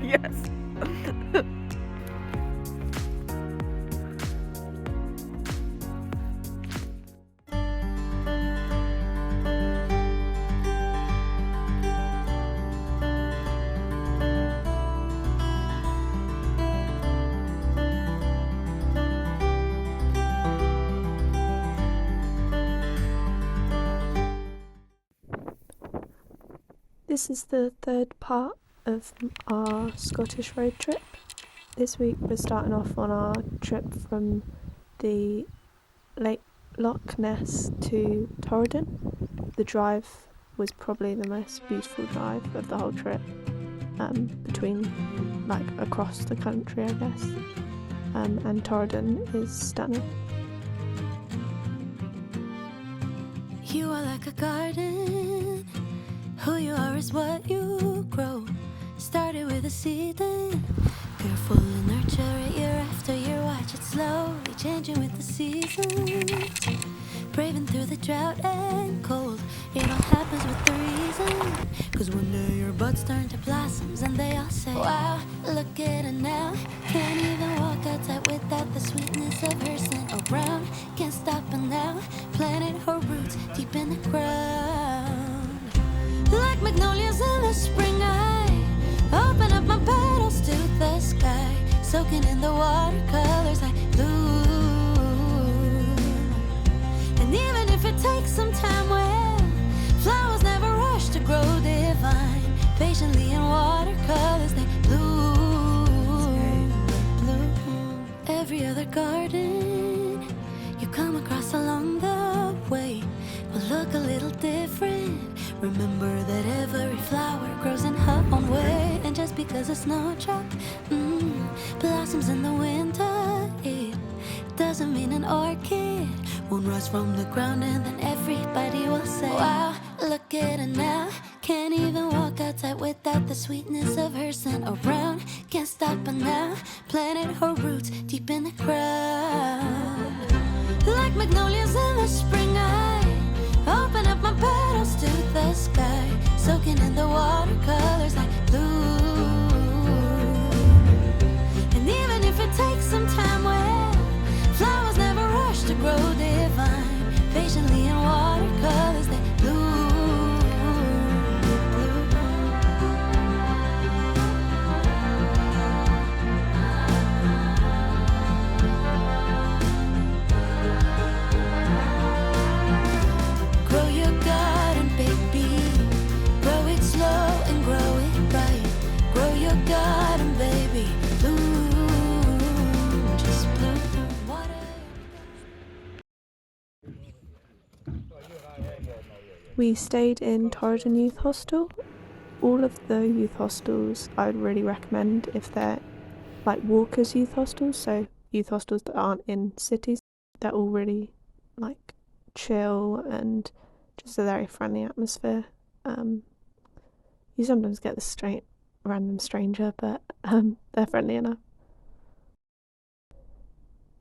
Yes. This is the third part of our Scottish road trip. This week we're starting off on our trip from the Lake Loch Ness to Torridon. The drive was probably the most beautiful drive of the whole trip, between, like, across the country, I guess. And Torridon is stunning. You are like a garden. Who you are is what you grow. Started with a seed, then careful and nurture it year after year. Watch it slowly changing with the seasons. Braving through the drought and cold. It all happens with a reason. Cause one day your buds turn to blossoms and they all say, wow, look at her now. Can't even walk outside without the sweetness of her scent around. Can't stop her now. Planting her roots deep in the ground. Like magnolias in the spring, I open up my petals to the sky, soaking in the watercolors I bloom. And even if it takes some time, well, flowers never rush to grow divine. Patiently in watercolors they bloom, bloom. Every other garden you come across along the way will look a little different. Remember that every flower grows in her own way. And just because a snowdrop blossoms in the winter, it doesn't mean an orchid won't rise from the ground. And then everybody will say, wow, look at her now. Can't even walk outside without the sweetness of her scent around. Can't stop her now. Planting her roots deep in the ground. Like magnolias in the spring, I open up my petals to the sky, soaking in the watercolors like bloom. And even if it takes some time, well, flowers never rush to grow divine. Patiently in watercolors they bloom. We stayed in Torridon Youth Hostel. All of the youth hostels I would really recommend if they're like walkers youth hostels, so youth hostels that aren't in cities. They're all really like chill and just a very friendly atmosphere. You sometimes get the random stranger, but they're friendly enough.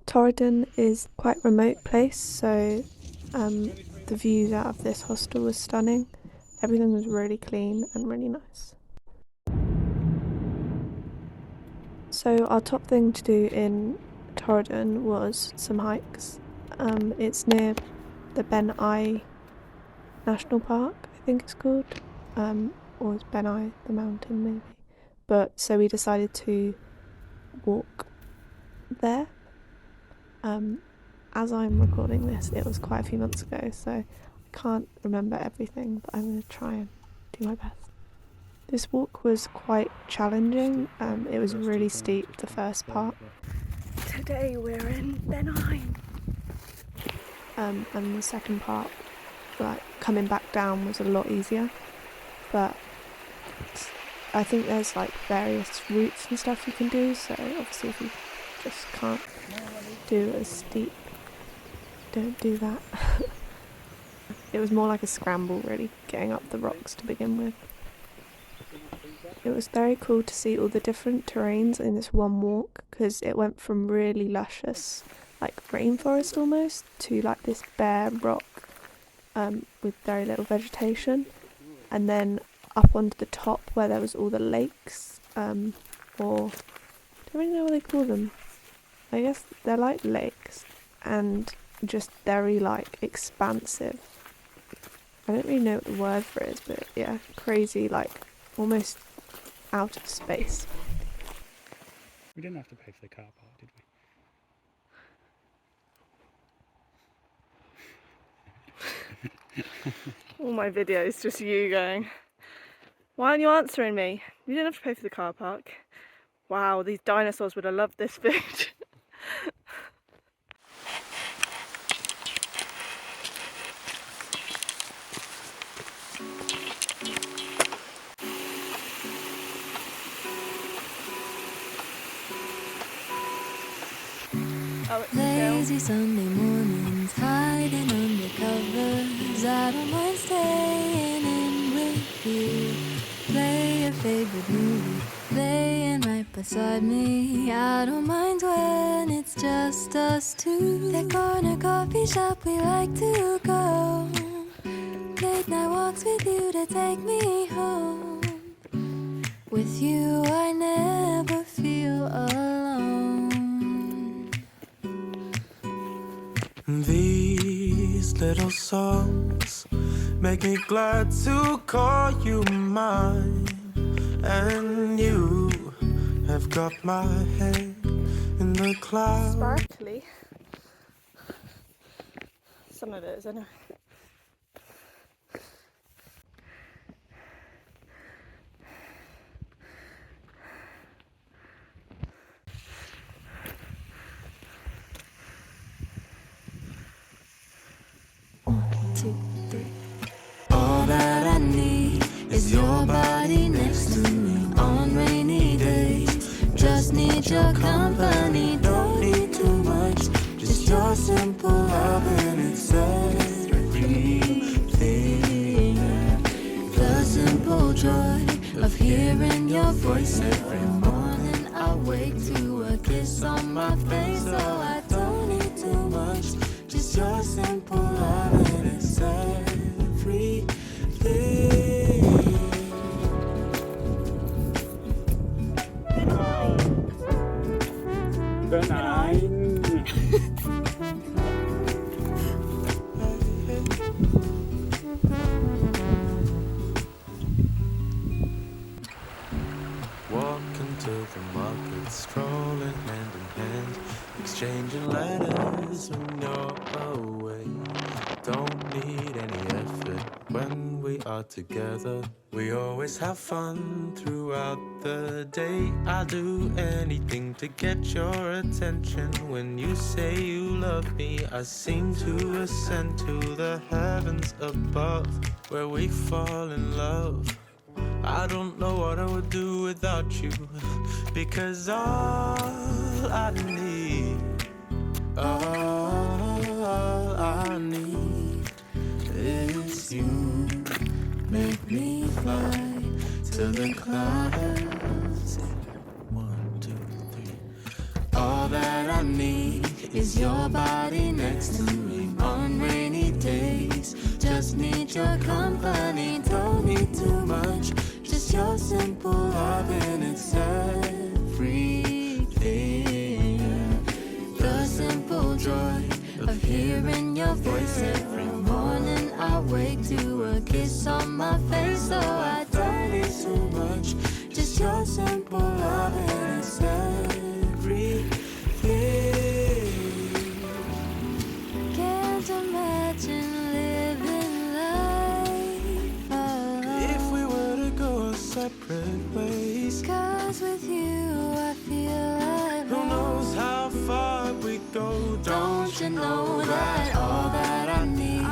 Torridon is quite a remote place, so the views out of this hostel was stunning. Everything was really clean and really nice. So our top thing to do in Torridon was some hikes. It's near the Ben National Park, I think it's called, or it's Ben the mountain maybe. But so we decided to walk there. As I'm recording this, it was quite a few months ago, so I can't remember everything, but I'm going to try and do my best. This walk was quite challenging. It was really steep, the first part. Today we're in Ben and the second part, like coming back down, was a lot easier. But I think there's like various routes and stuff you can do, so obviously if you just can't do as steep, don't do that. It was more like a scramble, really, getting up the rocks to begin with. It was very cool to see all the different terrains in this one walk, because it went from really luscious, like rainforest almost, to like this bare rock with very little vegetation, and then up onto the top where there was all the lakes, or I don't really know what they call them. I guess they're like lakes and just very like expansive. I don't really know what the word for it is, but yeah, crazy, like almost out of space. We didn't have to pay for the car park, did we? All my videos, just you going, why aren't you answering me? You didn't have to pay for the car park. Wow, these dinosaurs would have loved this food. Oh, it's Lazy Sunday mornings, hiding under covers. I don't mind staying in with you. Play your favorite movie, laying right beside me. I don't mind when it's just us two. That corner coffee shop we like to go. Late night walks with you to take me home. With you I never feel alone. These little songs make me glad to call you mine. And you have got my head in the clouds. sparkly. Some of it is, anyway. All that I need is your body next to me on rainy days. Just need your company, don't need too much. Just your simple love and it's everything. The simple joy of hearing your voice every morning. I wake to a kiss on my face, so I don't need too much. Just your simple love and it's everything. Good night. Walking to the market, strolling hand in hand, exchanging letters when you're away. Don't need any effort when we are together. We always have fun throughout the day. I'll do anything to get your attention. When you say you love me, I seem to ascend to the heavens above, where we fall in love. I don't know what I would do without you, because all I need is you. Make me fly to the clouds. 1, 2, 3. All that I need is your body next to me on rainy days. Just need your company, don't need too much. Just your simple love and it's everything. The simple joy of hearing your voice every morning. I wake to a kiss on my face, so I don't need too much. Just your simple love and it's everything. Can't imagine living life If we were to go separate ways, 'cause with you I feel like who knows how far we go? Don't you know that all that I need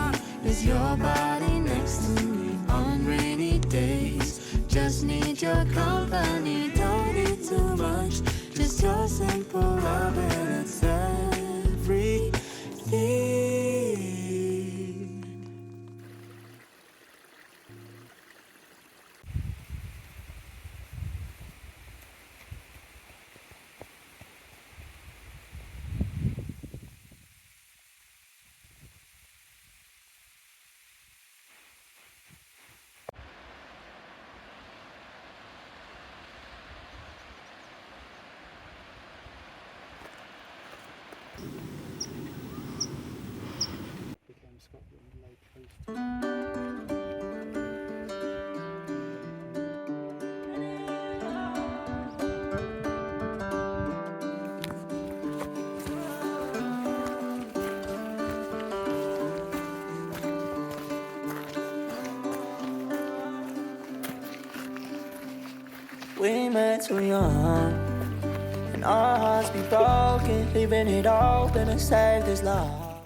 is your body next to me on rainy days? Just need your company, don't need too much. Just your simple love and it's everything. We met too young, and our hearts be broken, leaving it open to save this love.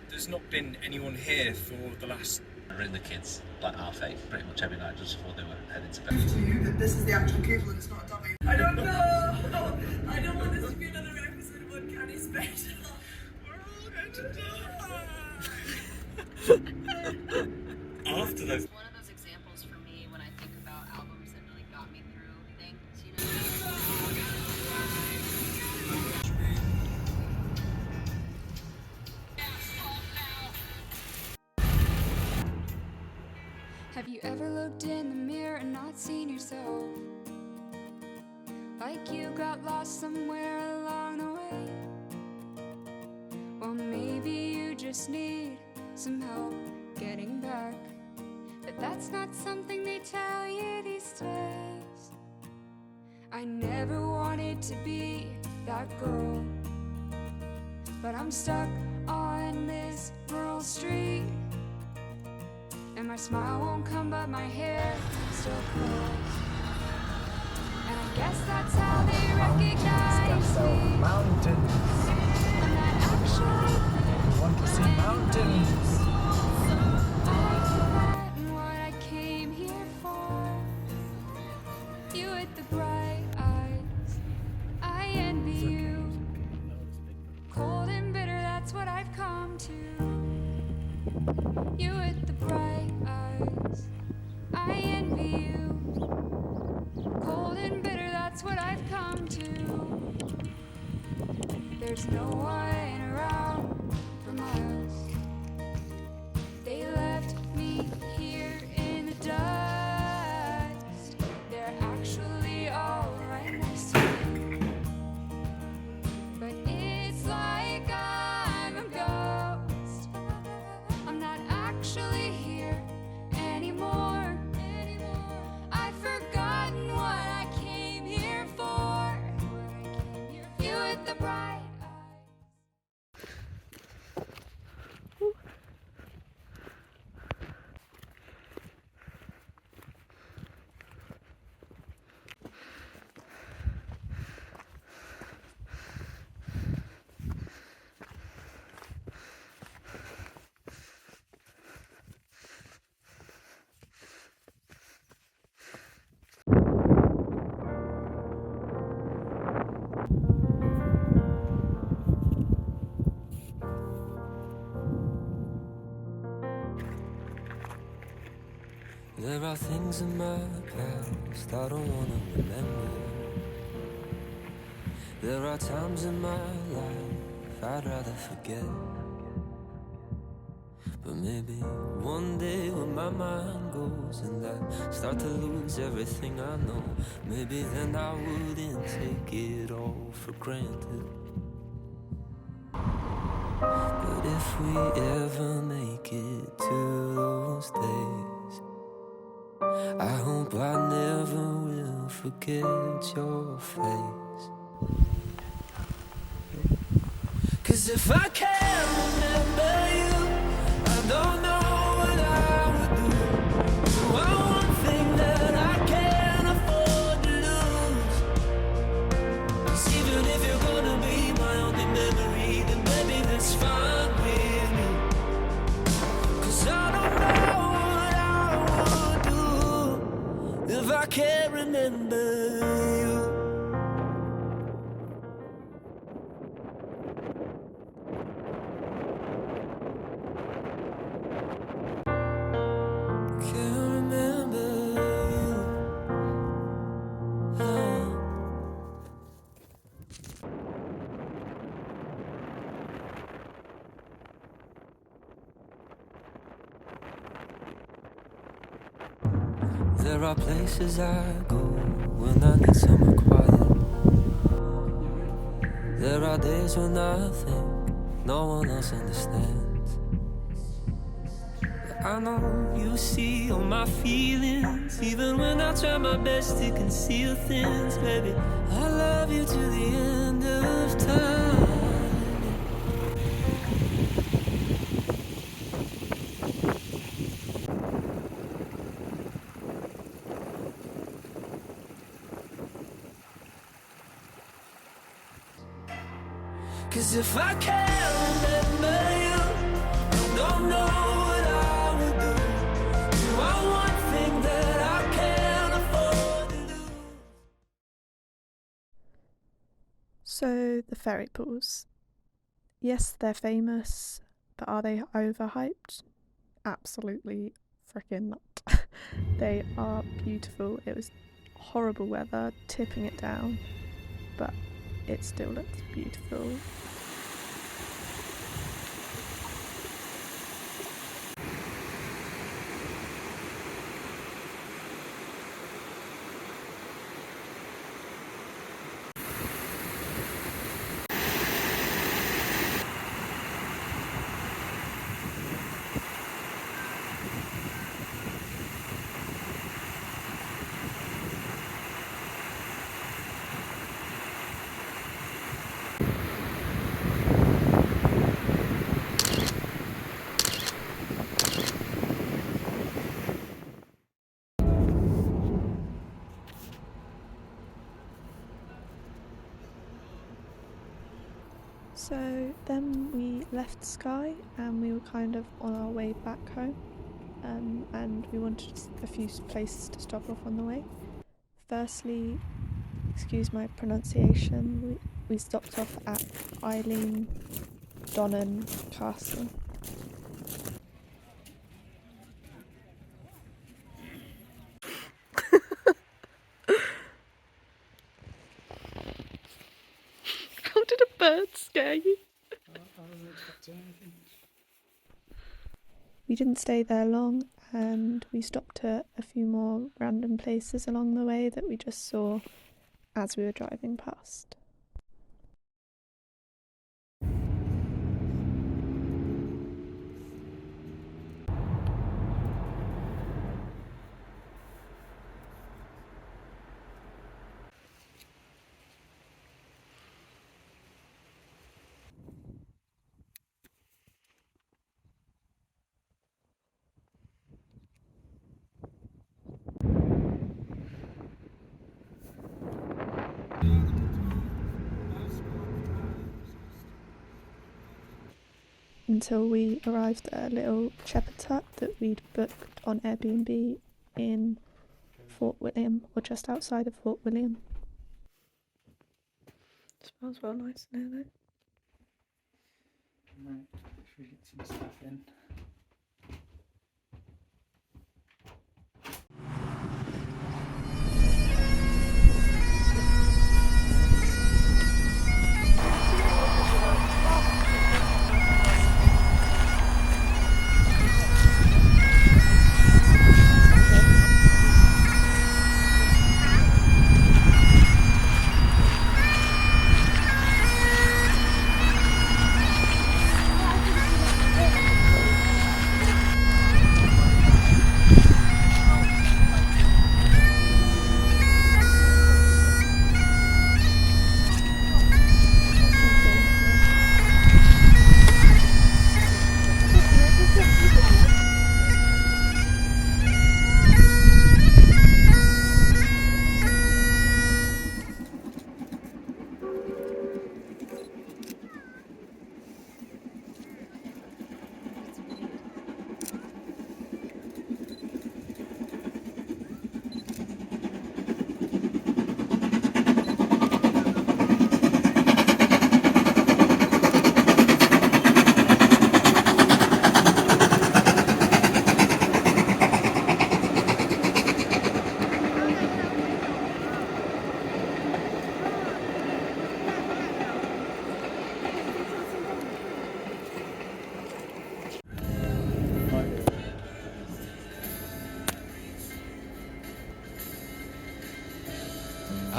There's not been anyone here for the last... I ring the kids like 8:30 pretty much every night just before they were heading to bed. To you that this is the actual cable and it's not a dummy. I don't know! I don't want this to be another episode of Uncanny Special. We're all going to die! After those... One of those examples for me when I think about albums that really got me through things, you know? Have you ever looked in the mirror and not seen yourself? Like you got lost somewhere along the way? Well, maybe you just need some help getting back. But that's not something they tell you these days. I never wanted to be that girl, but I'm stuck on this rural street. And my smile won't come, but my hair still curls. And I guess that's how they recognize me. Mountains. I'm not actually Want to see mountains? I've forgotten what I came here for. You with the bright eyes, I envy you. Cold and bitter, that's what I've come to. You with the bright eyes, I envy you. Cold and bitter, that's what I've come to. There's no one around for miles. They left me here in the dust. They're actually all right next to me. But it's like I'm a ghost. I'm not actually here anymore. I've forgotten what I came here for. You with the bright eyes. There are things in my past I don't wanna remember. There are times in my life I'd rather forget. But maybe one day when my mind goes and I start to lose everything I know, maybe then I wouldn't take it all for granted. But if we ever make it to those days, I hope I never will forget your face. 'Cause if I can't remember you, I don't know what I would do. You are one thing that I can't afford to lose. 'Cause even if you're gonna be my only memory, then maybe that's fine with me. 'Cause I don't know what I would do if I can't remember you. Can't remember you. Oh. There are places I go when I need somewhere quiet. There are days when I think no one else understands. But I know you see all my feelings, even when I try my best to conceal things. Baby, I love you to the end of time. 'Cause if I can't remember you, I don't know what I would do. You are one thing that I can't afford to lose. So, the ferry pools. Yes, they're famous, but are they overhyped? Absolutely freaking not. They are beautiful. It was horrible weather, tipping it down, but it still looks beautiful. So then we left Skye and we were kind of on our way back home, and we wanted a few places to stop off on the way. Firstly, excuse my pronunciation, we stopped off at Eileen Donnan Castle. How did a bird scare you? I wasn't expecting anything. We didn't stay there long, and we stopped at a few more random places along the way that we just saw as we were driving past. Until we arrived at a little shepherd's hut that we'd booked on Airbnb in Fort William, or just outside of Fort William. Smells well nice in here though. Right, should we get some stuff in?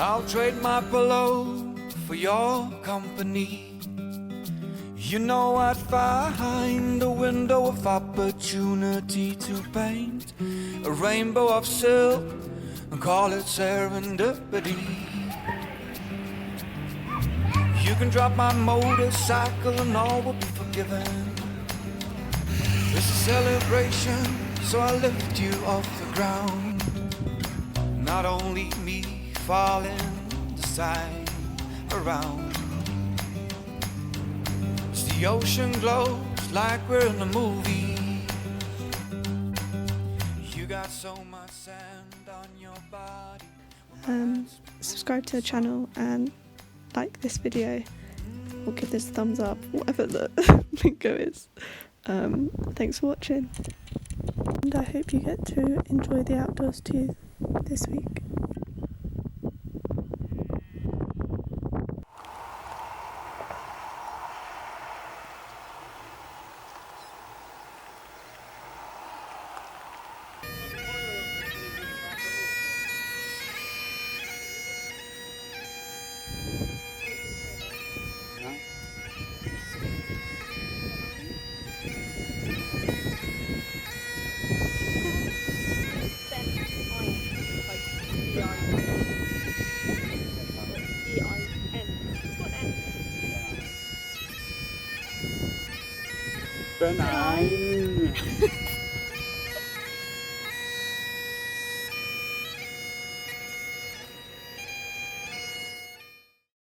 I'll trade my pillow for your company. You know I'd find a window of opportunity to paint a rainbow of silk and call it serendipity. You can drop my motorcycle and all will be forgiven. It's a celebration, so I lift you off the ground. Not only me falling the side around. The ocean glows like we're in a movie. You got so much sand on your body. Subscribe to the channel and like this video, or give this a thumbs up, whatever the lingo is. Thanks for watching, and I hope you get to enjoy the outdoors too this week. Benign.